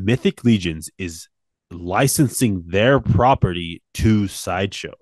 Mythic Legions is licensing their property to Sideshow.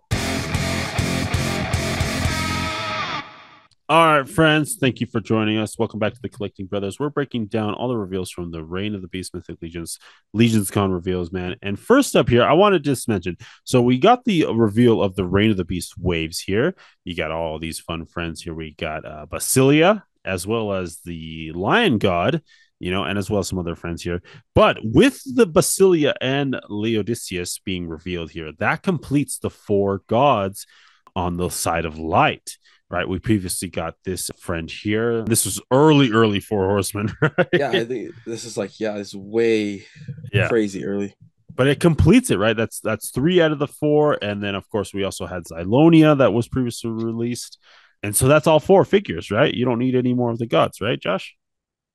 All right, friends, thank you for joining us. Welcome back to the Collecting Brothers. We're breaking down all the reveals from the Reign of the Beast Mythic Legions, Legions Con reveals, man. And first up here, I want to just mention, so we got the reveal of the Reign of the Beast waves here. You got all these fun friends here. We got Basilia, as well as the Lion God, and as well as some other friends here. But with the Basilia and Laodicius being revealed here, that completes the 4 gods on the side of light. Right, we previously got this friend here. This was early 4 horsemen, right? Yeah, I think this is it's way Yeah, crazy early. but it completes it, right? That's 3 out of the 4, and then of course we also had Zylonia that was previously released, and so that's all 4 figures, right? You don't need any more of the gods, right, Josh?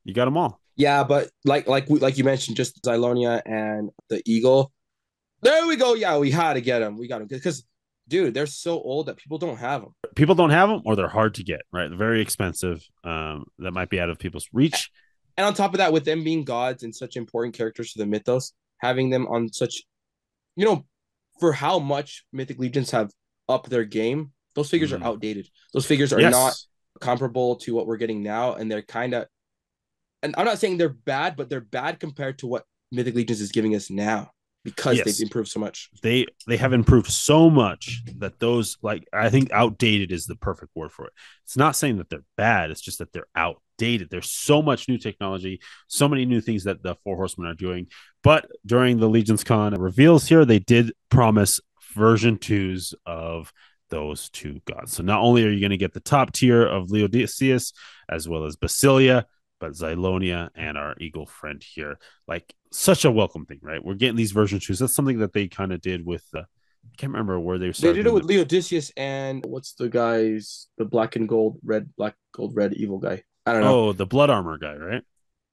You got them all. Yeah, but like you mentioned, just Zylonia and the Eagle. There we go. Yeah, we had to get them. We got them because, dude, they're so old that people don't have them. People don't have them, or they're hard to get, right? They're very expensive. That might be out of people's reach. And on top of that, with them being gods and such important characters to the mythos, having them on such, you know, for how much Mythic Legions have upped their game, those figures are outdated. Those figures are not Yes. comparable to what we're getting now, and they're kind of. And I'm not saying they're bad, but they're bad compared to what Mythic Legions is giving us now because they've Yes. improved so much. They have improved so much that those, like, I think outdated is the perfect word for it. It's not saying that they're bad, it's just that they're outdated. There's so much new technology, so many new things that the 4 horsemen are doing. But during the Legions Con reveals here, they did promise version 2s of those 2 gods. So not only are you going to get the top tier of Laodicius as well as Basilia, but Zylonia and our eagle friend here, like, such a welcome thing, right? We're getting these version 2s. That's something that they kind of did with I can't remember where they They started did it doing with the Leodicius and what's the guy's the black, gold, red evil guy. I don't know. the blood armor guy, right?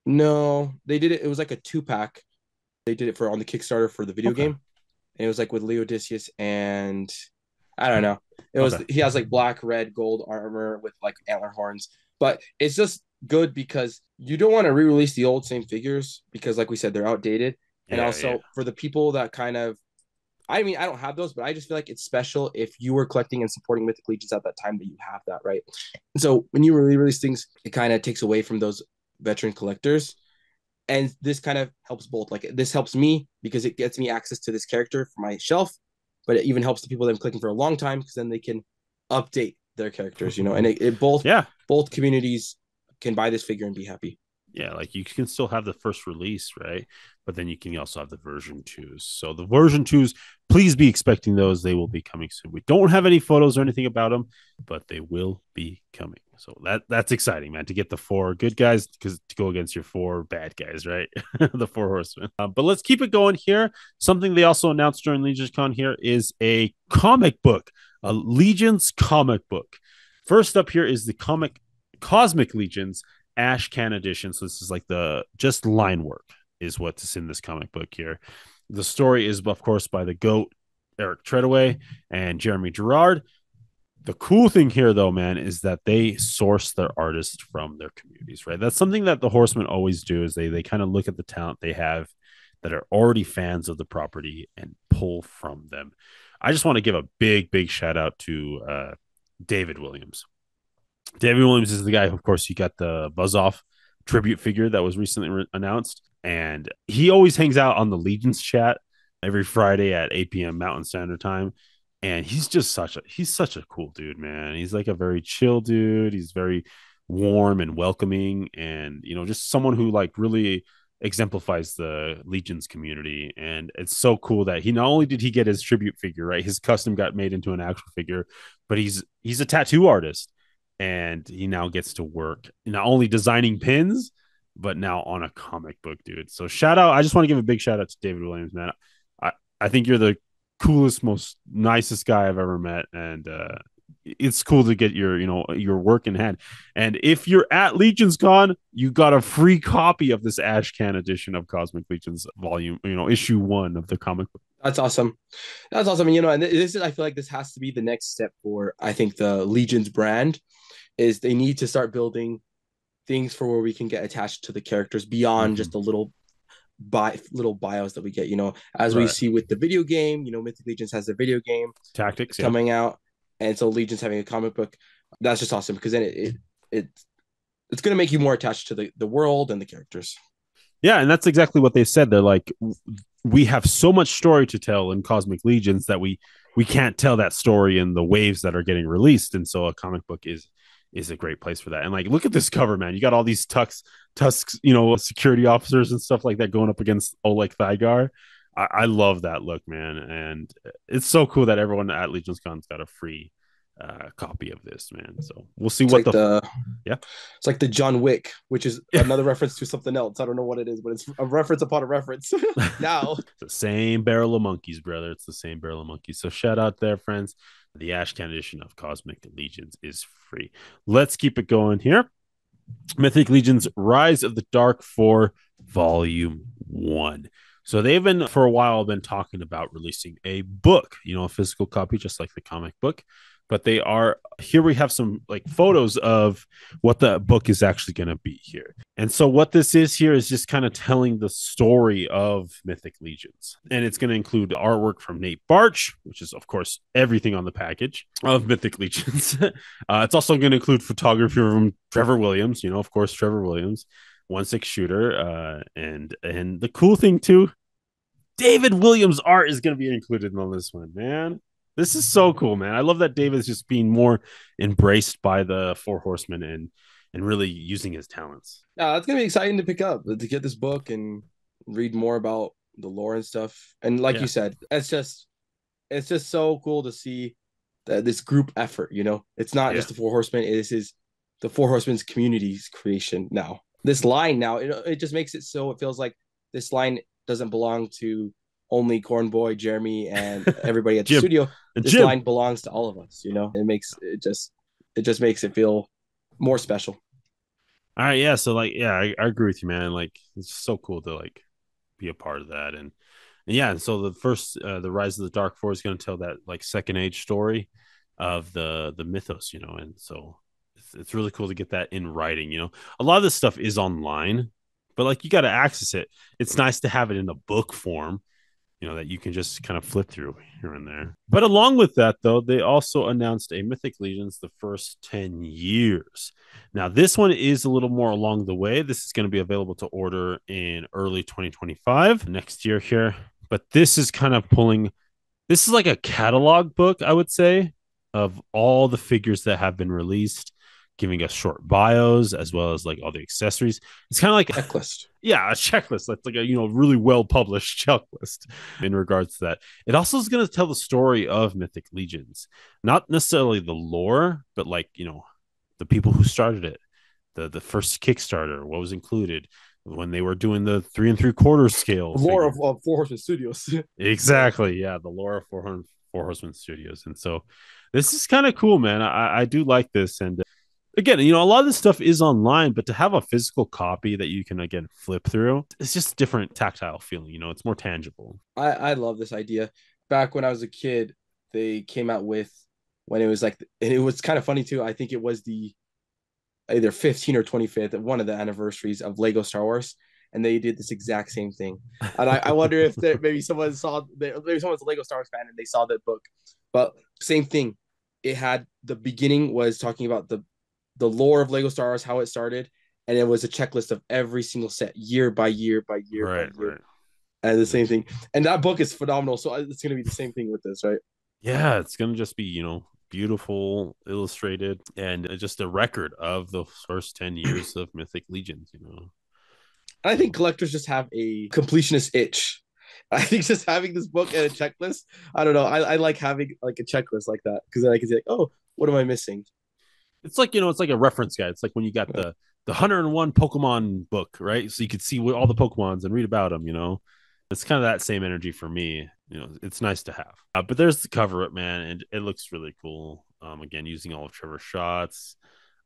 No, they did it. It was like a 2-pack. They did it for on the Kickstarter for the video Okay. game, and it was like with Leodicius and I don't know. It was Okay. he has like black, red, gold armor with like antler horns, but it's just good because you don't want to re-release the old same figures because, like we said, they're outdated, and Yeah, yeah. also for the people that kind of I mean, I don't have those, but I just feel like it's special if you were collecting and supporting Mythic Legions at that time that you have that, right? And so when you really release things, it kind of takes away from those veteran collectors. And this kind of helps both. Like this helps me because it gets me access to this character for my shelf, but it even helps the people that I'm clicking for a long time because then they can update their characters, and it both Yeah. both communities can buy this figure and be happy. Yeah, like, you can still have the first release, right? But then you can also have the version 2s. So the version 2s, please be expecting those. They will be coming soon. We don't have any photos or anything about them, but they will be coming. So that's exciting, man, to get the 4 good guys because to go against your 4 bad guys, right? The 4 horsemen. But let's keep it going here. Something they also announced during Legions Con here is a comic book, a Legions comic book. First up here is the Cosmic Legions Ash Can edition. So this is like the just line work is what's in this comic book here. The story is, of course, by the GOAT Eric Treadaway and Jeremy Gerard. The cool thing here, though, man, is that they source their artists from their communities, right? That's something that the Horsemen always do. Is they kind of look at the talent they have that are already fans of the property and pull from them. I just want to give a big shout out to David Williams. David Williams is the guy, of course, you got the Buzz Off tribute figure that was recently announced. And he always hangs out on the Legions chat every Friday at 8 p.m. Mountain Standard Time. And he's such a cool dude, man. He's like a very chill dude. He's very warm and welcoming, and just someone who, like, really exemplifies the Legions community. And it's so cool that he not only did he get his tribute figure, right? His custom got made into an actual figure, but he's a tattoo artist, and he now gets to work not only designing pins but now on a comic book, dude. So shout out, I just want to give a big shout out to David Williams, man. I think you're the coolest, most nicest guy I've ever met, and it's cool to get your work in hand. And if you're at Legions Con, you got a free copy of this Ash Can edition of Cosmic Legions volume, issue 1 of the comic book. That's awesome. That's awesome. And this is I feel like this has to be the next step for I think the Legions brand is they need to start building things for where we can get attached to the characters beyond Mm-hmm. just a little little bios that we get, as we Right. see with the video game, Mythic Legions has a video game Tactics, yeah. coming out, and so Legion's having a comic book. That's just awesome because then it it's going to make you more attached to the world and the characters. Yeah, and that's exactly what they said. They're like, we have so much story to tell in Cosmic Legions that we can't tell that story in the waves that are getting released, and so a comic book is a great place for that. And like, look at this cover, man. You got all these tusks, security officers and stuff like that going up against Oleg Thygar. I love that look, man, and it's so cool that everyone at Legion's Con's got a free copy of this, man. So we'll see It's what like the the yeah. it's like the John Wick, which is another reference to something else. I don't know what it is, but it's a reference upon a reference. Now, The same barrel of monkeys, brother. It's the same barrel of monkeys. So shout out there, friends. The Ashcan edition of Cosmic Legions is free. Let's keep it going here. Mythic Legions Rise of the Dark 4 Volume 1. So they've been for a while been talking about releasing a book, a physical copy, just like the comic book. But they are here. We have some like photos of what the book is actually going to be here. And so what this is here is just kind of telling the story of Mythic Legions. And it's going to include artwork from Nate Barch, which is, of course, everything on the package of Mythic Legions. It's also going to include photography from Trevor Williams, of course, Trevor Williams, 1/6 shooter. And the cool thing, too, David Williams' art is going to be included on this one, man. This is so cool, man. I love that David is just being more embraced by the Four Horsemen and really using his talents. yeah, it's gonna be exciting to pick up to get this book and read more about the lore and stuff. And like Yeah. you said, it's just so cool to see this group effort. It's not Yeah. just the Four Horsemen. This is the Four Horsemen's community's creation now. This line now, it just makes it so it feels like this line doesn't belong to only Corn Boy, Jeremy, and everybody at the Jim. studio. And This Jim. line belongs to all of us. It just makes it feel more special. All right, yeah. So like, yeah, I agree with you, man. Like, it's so cool to like be a part of that, and yeah. And so the first, the Rise of the Dark Four is going to tell that like second age story of the mythos, and so it's really cool to get that in writing. A lot of this stuff is online, but like you got to access it. It's nice to have it in a book form, that you can just kind of flip through here and there. But along with that, though, they also announced a Mythic Legions the first 10 years. Now, this one is a little more along the way. This is going to be available to order in early 2025, next year here. But this is kind of this is like a catalog book, I would say, of all the figures that have been released, giving us short bios as well as like all the accessories. It's kind of like Checklist. yeah, a checklist. That's like a really well published checklist in regards to that. It also is going to tell the story of Mythic Legions, not necessarily the lore, but like the people who started it, the first Kickstarter, what was included when they were doing the 3 3/4 scale Lore figure. of Four Horsemen Studios. Exactly, yeah, the lore of Four Horsemen Studios, and so this is kind of cool, man. I do like this, and again, a lot of this stuff is online, but to have a physical copy that you can again flip through, it's just a different tactile feeling. It's more tangible. I love this idea. Back when I was a kid, they came out with when it was like, and it was kind of funny too. I think it was the either 15 or 25th, one of the anniversaries of Lego Star Wars, and they did this exact same thing. And I wonder if maybe maybe someone's a Lego Star Wars fan and they saw that book, but same thing. It had the beginning was talking about the lore of Lego Star Wars, how it started, and it was a checklist of every single set, year by year by year by Right, year, right. and the same thing. And that book is phenomenal. So it's going to be the same thing with this, right? Yeah, it's gonna just be beautiful, illustrated, and just a record of the first 10 years of Mythic Legions. I think collectors just have a completionist itch. I think just having this book and a checklist. I don't know. I like having like a checklist like that because then I can say, like, oh, what am I missing? It's like it's like a reference guide. It's like when you got the 101 Pokemon book, right? So you could see what all the Pokemons and read about them. It's kind of that same energy for me. It's nice to have. But there's the cover, man, and it looks really cool. Again, using all of Trevor's shots,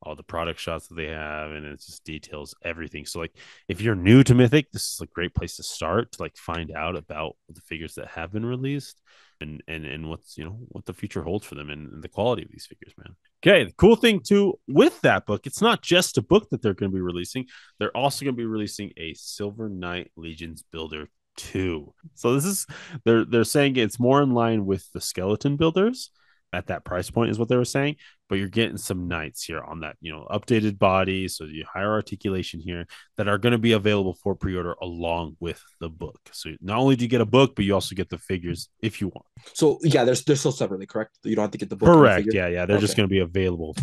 all the product shots that they have, and it just details everything. So, like, if you're new to Mythic, this is a great place to start to like find out about the figures that have been released and what's what the future holds for them and the quality of these figures, man. Okay, the cool thing too with that book, it's not just a book that they're going to be releasing. They're also going to be releasing a Silver Knight Legions Builder 2. So this is they're saying it's more in line with the skeleton builders at that price point is what they were saying, but you're getting some knights here on that, updated body, so you higher articulation here that are going to be available for pre-order along with the book. So not only do you get a book, but you also get the figures if you want. So yeah, they're still separately, correct? You don't have to get the book and the Correct. figure. Yeah, yeah. They're just Okay. going to be available,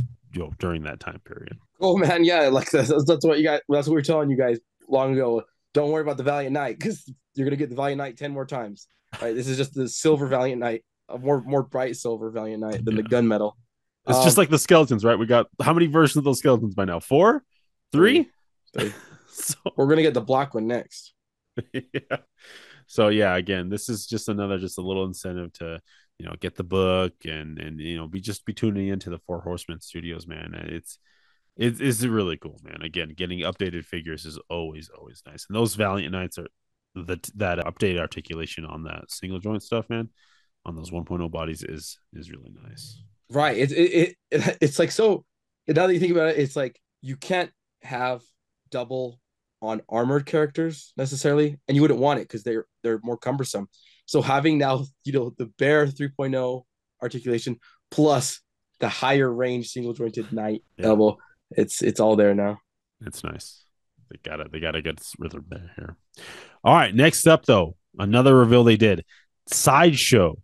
during that time period. Oh man, yeah, like that's what you got. That's what we were telling you guys long ago. Don't worry about the Valiant Knight because you're gonna get the Valiant Knight 10 more times. Right? This is just the silver Valiant Knight, a more bright silver Valiant Knight than the Yeah. gunmetal. It's just Um, like the skeletons, right? We got how many versions of those skeletons by now? Four? three, Three? three. so We're gonna get the black one next. yeah. So yeah, again, this is just a little incentive to, get the book and be tuning into the Four Horsemen Studios, man. It's really cool, man. Again, getting updated figures is always nice. And those Valiant Knights are that updated articulation on that single joint stuff, man, on those 1.0 bodies is really nice. Right. It's like so. Now that you think about it, it's like you can't have double on armored characters necessarily, and you wouldn't want it because they're more cumbersome. So having now, the bear 3.0 articulation plus the higher range single jointed knight Yeah, elbow, it's all there now. it's nice. They got a good rhythm there here. All right, next up though, another reveal they did. Sideshow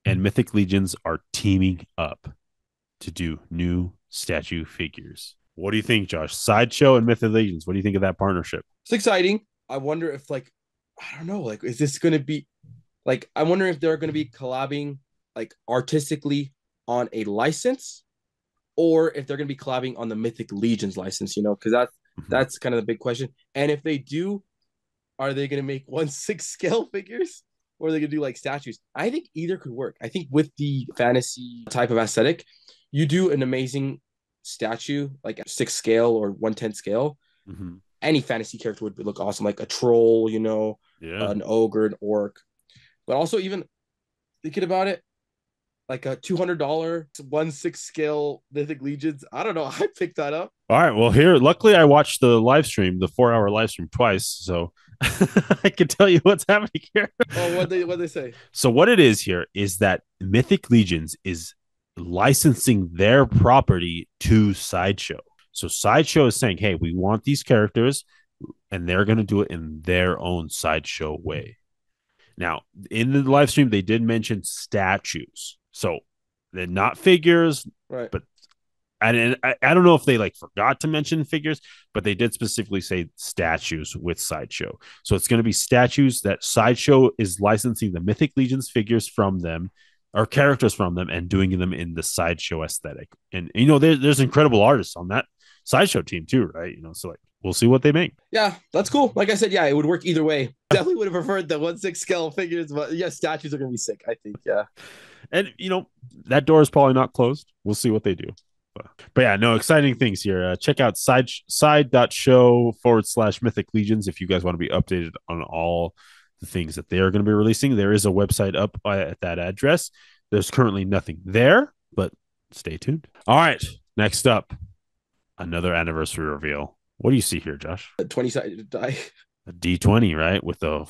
and Mythic Legions are teaming up to do new statue figures. What do you think, Josh? Sideshow and Mythic Legions. What do you think of that partnership? It's exciting. I wonder if I don't know, is this going to be I wonder if they're going to be collabing artistically on a license or if they're going to be collabing on the Mythic Legions license, because Mhm. that's kind of the big question. And if they do, are they going to make 1/6 scale figures or are they going to do statues? I think either could work. I think with the fantasy type of aesthetic, you do an amazing statue, like a 6 scale or 1/10 scale. Mhm. Any fantasy character would look awesome, like a troll, Yeah. an ogre, an orc. But also, even thinking about it, like a $200 1/6 scale Mythic Legions. I don't know. I picked that up. All right. Well, here, luckily, I watched the live stream, the 4 hour live stream twice, so I can tell you what's happening here. Oh, what they say? So, what it is here is that Mythic Legions is licensing their property to Sideshow. So, Sideshow is saying, "Hey, we want these characters, and they're going to do it in their own Sideshow way." Now, in the live stream, they did mention statues. So they're not figures, Right. but and I don't know if they forgot to mention figures, but they did specifically say statues with Sideshow. So it's going to be statues that Sideshow is licensing the Mythic Legions figures from them or characters from them and doing them in the Sideshow aesthetic. And there's incredible artists on that Sideshow team too, right? So we'll see what they make. Yeah, that's cool. Like I said, yeah, it would work either way. Definitely would have preferred the 1/6 scale figures, but yeah, statues are gonna be sick. I think. Yeah. And that door is probably not closed. We'll see what they do. But yeah, no, exciting things here. Check out side.show/Mythic Legions if you guys want to be updated on all the things that they are going to be releasing. There is a website up at that address. There's currently nothing there, but stay tuned. All right, next up, another anniversary reveal. What do you see here, Josh? 20-sided die. A D20, right, with the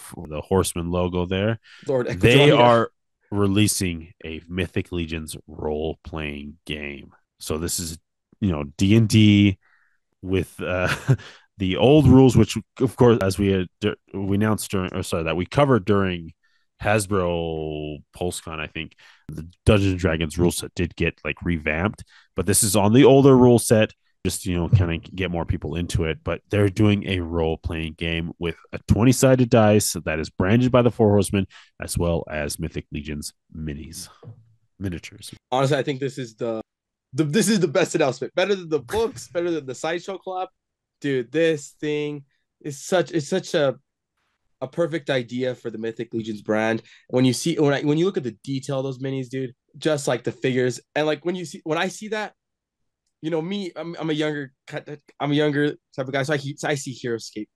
Horseman logo there. Lord They Equidron, yeah. are releasing a Mythic Legions role playing game. So this is D&D with the old rules, which of course, as we announced during, or sorry, that we covered during Hasbro PulseCon, I think the Dungeons and Dragons rule set did get revamped, but this is on the older rule set, just kind of get more people into it. But they're doing a role playing game with a 20-sided dice that is branded by the Four Horsemen, as well as Mythic Legion's miniatures. Honestly, I think this is the best announcement. Better than the books, better than the Sideshow collab. Dude, this thing is such a perfect idea for the Mythic Legions brand. When you look at the detail of those minis, dude, just like the figures, and when I see that, me, I'm a younger type of guy, so I see Heroescape.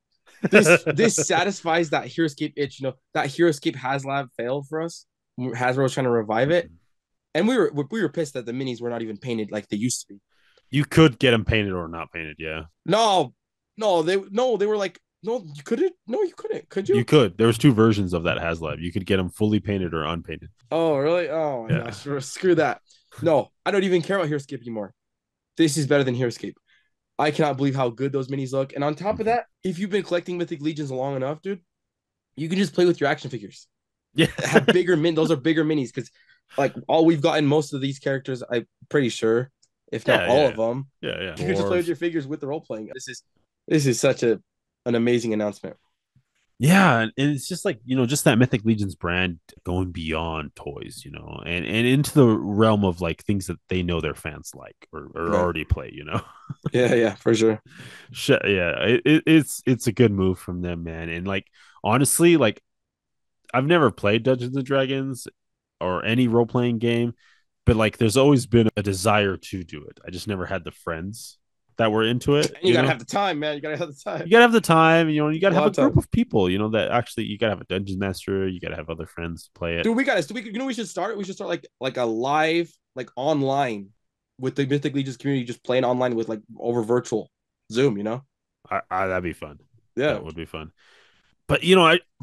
This satisfies that Heroescape itch. That Heroescape HasLab failed for us. Hasbro was trying to revive it, And we were pissed that the minis were not even painted like they used to be. You could get them painted or not painted. Yeah, No, no, they were like, no, you couldn't. No, you couldn't. Could you you? could. There was two versions of that HasLab. You could get them fully painted or unpainted. Oh, really? Oh my Yeah. gosh, screw that. No, I don't even care about Heroescape anymore. This is better than Heroescape. I cannot believe how good those minis look. And on top of Mhm. that, if you've been collecting Mythic Legions long enough, dude, you can just play with your action figures. Yeah. Have bigger those are bigger minis because like all we've gotten most of these characters, I'm pretty sure, if not Yeah. all Yeah. of them, Yeah. Yeah. you could just play with Dwarves. your figures with the role playing. This is such an amazing announcement. Yeah, and it's just like, just that Mythic Legion's brand going beyond toys, and into the realm of like things that they know their fans like or Yeah, already play, yeah, for sure. Yeah, it's a good move from them, man. And like honestly, like I've never played Dungeons and Dragons or any role playing game, but like there's always been a desire to do it. I just never had the friends that were into it, And you gotta have the time, man. You gotta have the time. You gotta have the time, you A gotta have lot a of group time. of people, that actually you gotta have a dungeon master, you gotta have other friends play it. Dude, we gotta we we should start? We should start like a live, like online with the Mythic Legions community, just playing online with like over virtual Zoom. That'd be fun. Yeah. That would be fun. But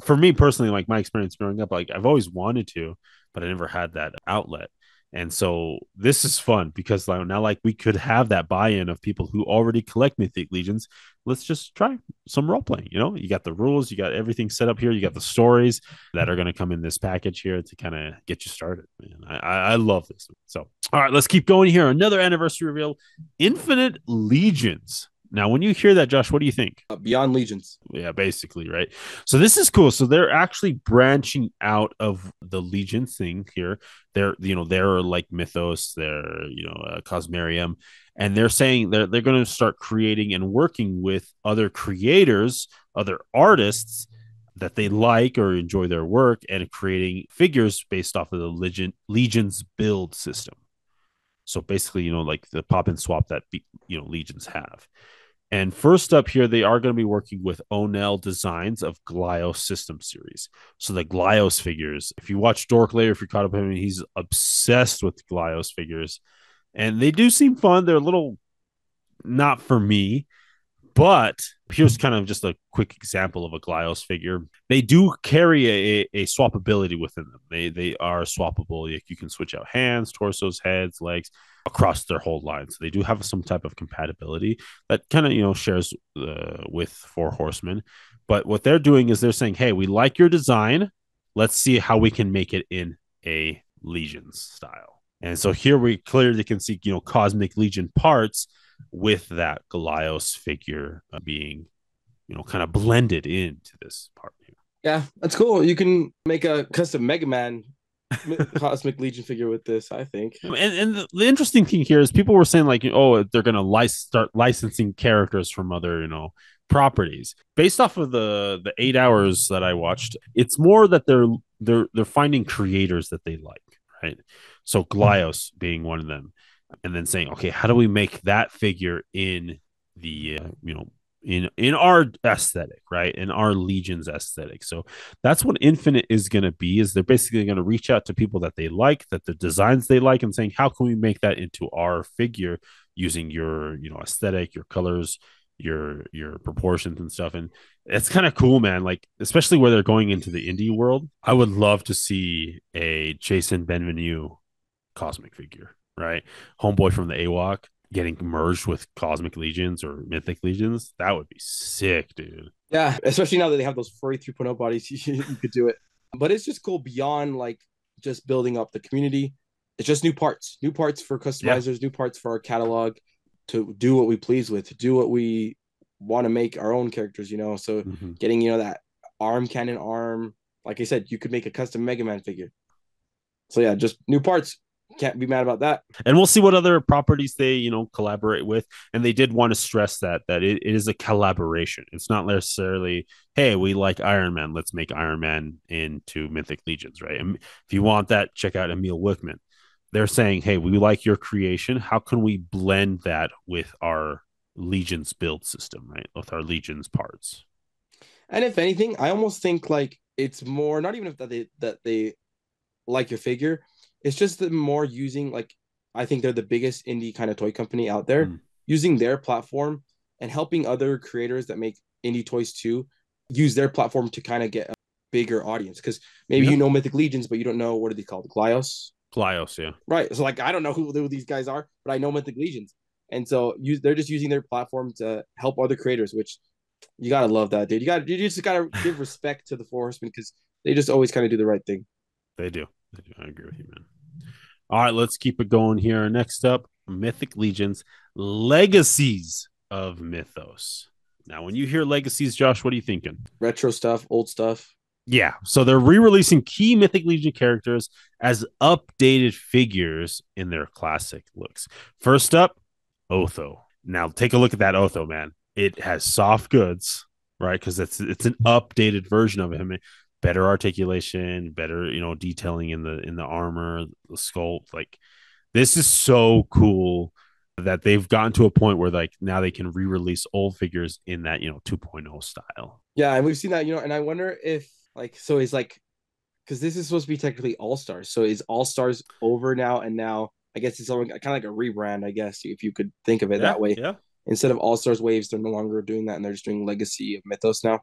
for me personally, like my experience growing up, like I've always wanted to, but I never had that outlet. And so this is fun because like now, like we could have that buy-in of people who already collect Mythic Legions. Let's just try some role playing. You got the rules, you got everything set up here, you got the stories that are going to come in this package here to kind of get you started. Man, I love this. So, all right, let's keep going here. Another anniversary reveal: Infinite Legions. Now, when you hear that, Josh, what do you think? Beyond Legions. Yeah, basically, right? So this is cool. So they're actually branching out of the Legion thing here. They're like Mythos, they're Cosmerium, and they're saying they're going to start creating and working with other creators, other artists that they like or enjoy their work, and creating figures based off of the Legion's build system. So basically, like the pop and swap that Legions have. And first up here, they are going to be working with Onel Designs of Glyos System Series. So the Glyos figures, if you watch Dorklayer, if you're caught up in him, he's obsessed with Glyos figures. And they do seem fun. They're a little not for me, but here's kind of just a quick example of a Glyos figure. They do carry a swappability within them. They are swappable. You can switch out hands, torsos, heads, legs across their whole line. So they do have some type of compatibility that kind of shares with Four Horsemen. But what they're doing is they're saying, hey, we like your design. Let's see how we can make it in a Legions style. And so here we clearly can see, Cosmic Legion parts with that Golios figure being, kind of blended into this part here. Yeah, that's cool. You can make a custom Mega Man Cosmic Legion figure with this, I think. And the interesting thing here is people were saying like, oh, they're going to start licensing characters from other, properties. Based off of the 8 hours that I watched, it's more that they're finding creators that they like, right? So Glyos being one of them, and then saying, okay, how do we make that figure in the in our aesthetic, right? In our Legion's aesthetic. So that's what Infinite is going to be. Is they're basically going to reach out to people that they like, that the designs they like, and saying, how can we make that into our figure using your aesthetic, your colors, your proportions and stuff. And it's kind of cool, man. Like especially where they're going into the indie world. I would love to see a Jason Benvenue cosmic figure, right? Homeboy from the AWOC getting merged with Cosmic Legions or Mythic Legions. That would be sick, dude. Yeah, especially now that they have those furry 3.0 bodies, you could do it. But it's just cool beyond like just building up the community. It's just new parts for Yeah. customizers, new parts for our catalog to do what we please with, to do what we want to make our own characters. So Mm-hmm. getting, that arm cannon arm, like I said, you could make a custom Mega Man figure. So yeah, just new parts. Can't be mad about that. And we'll see what other properties they collaborate with. And they did want to stress that it is a collaboration. It's not necessarily, hey, we like Iron Man, let's make Iron Man into Mythic Legions, right? And if you want that, check out Emil Wickman. They're saying, hey, we like your creation, how can we blend that with our Legions build system, right? With our Legions parts. And if anything, I almost think like it's more not even if that they like your figure, It's just the more using like I think they're the biggest indie kind of toy company out there, Hmm. using their platform and helping other creators that make indie toys too use their platform to kind of get a bigger audience. Because maybe Yeah. you know Mythic Legions, but you don't know what are they called, Glyos, Glyos, yeah. right? So like I don't know who these guys are, but I know Mythic Legions, and so they're just using their platform to help other creators, which you gotta love that, dude. You just gotta give respect to the Four Horsemen because they just always kind of do the right thing. They do. They do. I agree with you, man. All right, let's keep it going here. Next up, Mythic Legions Legacies of Mythos. Now, when you hear Legacies, Josh, what are you thinking? Retro stuff, old stuff. Yeah, so they're re-releasing key Mythic Legion characters as updated figures in their classic looks. First up, Otho. Now, take a look at that Otho, man. It has soft goods, right? Because it's an updated version of him. Better articulation, better detailing in the armor, the sculpt. Like this is so cool that they've gotten to a point where like now they can re-release old figures in that 2.0 style. Yeah, and we've seen that, and I wonder if like so is like because this is supposed to be technically All Stars. So is All Stars over now? And now I guess it's kind of like a rebrand, I guess, if you could think of it Yeah, that way. yeah, Instead of All Stars Waves, they're no longer doing that, and they're just doing Legacy of Mythos now.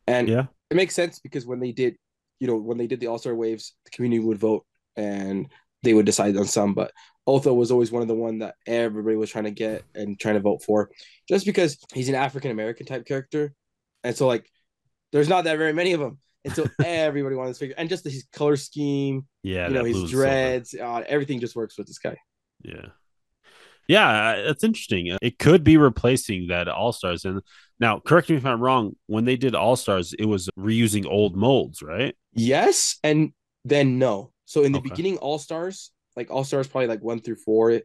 And yeah, it makes sense because when they did the All Star Waves, the community would vote and they would decide on some. But Otho was always one of the one that everybody was trying to get and trying to vote for, just because he's an African American type character, and so like there's not that very many of them. And so everybody wanted this figure. And just his color scheme, yeah. That his blue and silver. dreads, everything just works with this guy. Yeah. Yeah, that's interesting. It could be replacing that All Stars. And now, correct me if I'm wrong. When they did All Stars, it was reusing old molds, right? Yes, and then no. So in the Okay. beginning, All Stars, like All Stars probably like 1 through 4,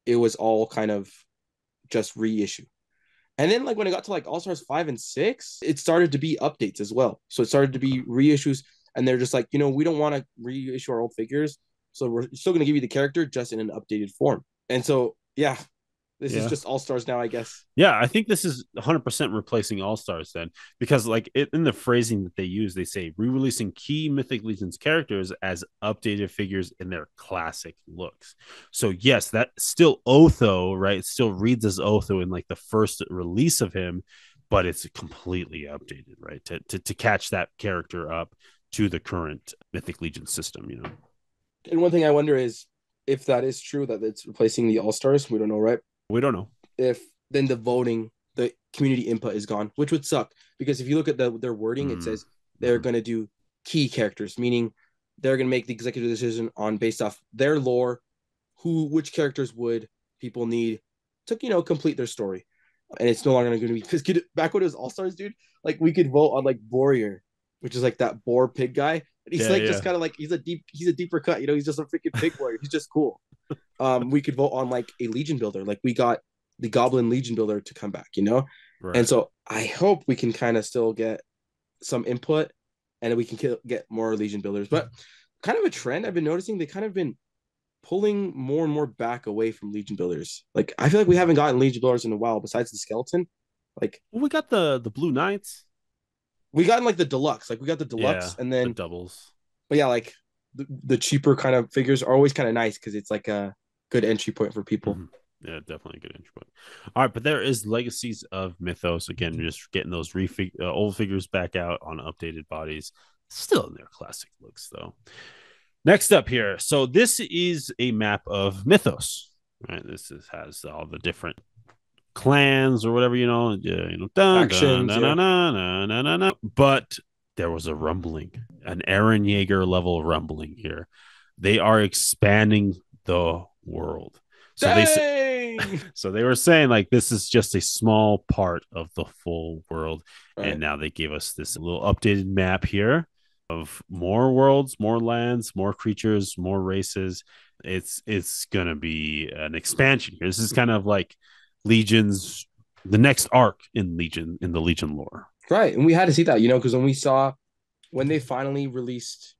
it was all kind of just reissue. And then like when it got to like All Stars 5 and 6, it started to be updates as well. So it started to Okay. be reissues, and they're just like, we don't want to reissue our old figures, so we're still gonna give you the character just in an updated form. And so yeah, this is Yeah. just All Stars now, I guess. Yeah, I think this is 100% replacing All Stars then, because like in the phrasing that they use, they say re-releasing key Mythic Legions characters as updated figures in their classic looks. So yes, that still Otho, right? It still reads as Otho in like the first release of him, but it's completely updated, right? To catch that character up to the current Mythic Legion system. And one thing I wonder is if that is true that it's replacing the All Stars. We don't know, right? We don't know. If then the community input is gone, which would suck because if you look at their wording, it Mm, says they're mhm. going to do key characters, meaning they're going to make the executive decision on based off their lore, which characters would people need to complete their story, and it's no longer going to be because back when it was All Stars, dude, like we could vote on like Warrior, which is like that boar pig guy. And he's Yeah, like just yeah. kind of like he's a deeper cut, he's just a freaking pig warrior. He's just cool. We could vote on like a Legion builder. Like we got the Goblin Legion builder to come back. And Right. so I hope we can kind of still get some input and we can get more Legion builders. But kind of a trend I've been noticing, they kind of been pulling more and more back away from Legion builders. Like I feel like we haven't gotten Legion builders in a while besides the skeleton. Like Well, we got the Blue Knights. we got like the deluxe, like we got the Yeah, deluxe, and the then doubles. but yeah, like the cheaper kind of figures are always kind of nice because it's like a good entry point for people. Mhm. Yeah, definitely a good entry point. All right, but there is Legacies of Mythos. Again, just getting those old figures back out on updated bodies. Still in their classic looks, though. Next up here. So this is a map of Mythos. Right, has all the different clans or whatever dun, dun, Actions, dun, yeah. dun, dun, dun, dun, dun. But there was a rumbling, an Aaron Yeager level rumbling here. They are expanding the world. So they Dang. so they were saying like this is just a small part of the full world, and Right. now they gave us this little updated map here of more worlds, more lands, more creatures, more races. It's gonna be an expansion here. This is kind of like Legion's the next arc in the Legion lore. Right. And we had to see that, because when they finally released,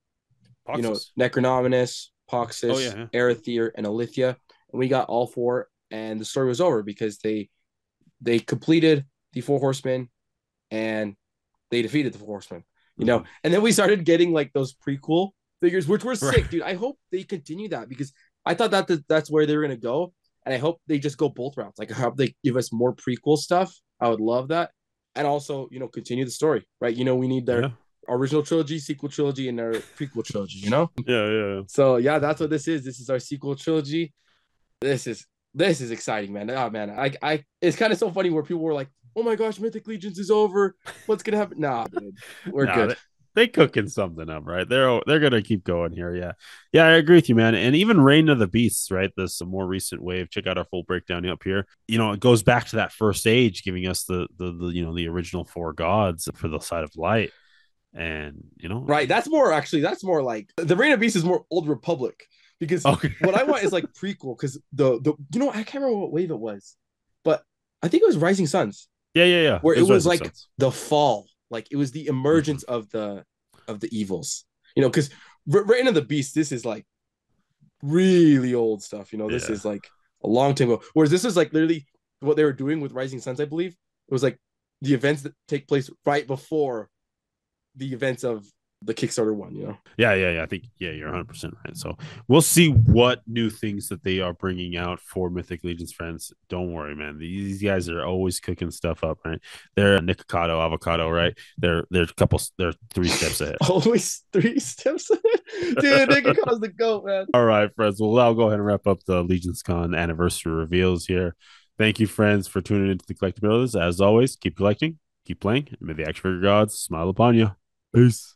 Boxes. Necronominus, Oh Poxus, yeah, yeah. Arethyr, and Alithia, and we got all four, and the story was over because they completed the Four Horsemen and they defeated the Four Horsemen. Mm-hmm. And then we started getting like those prequel. figures, which were Right. sick, dude. I hope they continue that because I thought that's where they were gonna go, and I hope they just go both routes. Like I hope they give us more prequel stuff. I would love that, and also continue the story, right? We need their Yeah. original trilogy, sequel trilogy, and their prequel trilogy. You know. Yeah. Yeah. So yeah, that's what this is. This is our sequel trilogy. This is this is exciting, man. Oh man, I it's kind of so funny where people were like, "Oh my gosh, Mythic Legions is over. What's gonna happen?" Nah, dude, we're No, good. they cooking something up, right? They're gonna keep going here. Yeah, yeah, I agree with you, man. And even Reign of the Beasts, right? This more recent wave. Check out our full breakdown up here. It goes back to that first age, giving us the original four gods for the side of light, and Right. That's more like the Reign of Beasts is more Old Republic because okay, what I want is like prequel because the I can't remember what wave it was, but I think it was Rising Suns yeah, yeah, yeah. where It it was was Rising like Suns. the fall, like it was the Mm-hmm. emergence of the evils. Because Reign of the Beast, this is like really old stuff. This Yeah, is like a long time ago. Whereas this is like literally what they were doing with Rising Suns, I believe. It was like the events that take place right before the events of the Kickstarter one. yeah, yeah, yeah. I think you're 100% right. So we'll see what new things that they are bringing out for Mythic Legions fans. Don't worry, man. These guys are always cooking stuff up, right? They're Nikocado, avocado, right? They're 3 steps ahead. Always 3 steps. Dude, Nick calls the goat, man. All right, friends. Well, I'll go ahead and wrap up the Legions Con anniversary reveals here. Thank you, friends, for tuning into the Collectibles. As always, keep collecting, keep playing, and may the action figure gods smile upon you. Peace.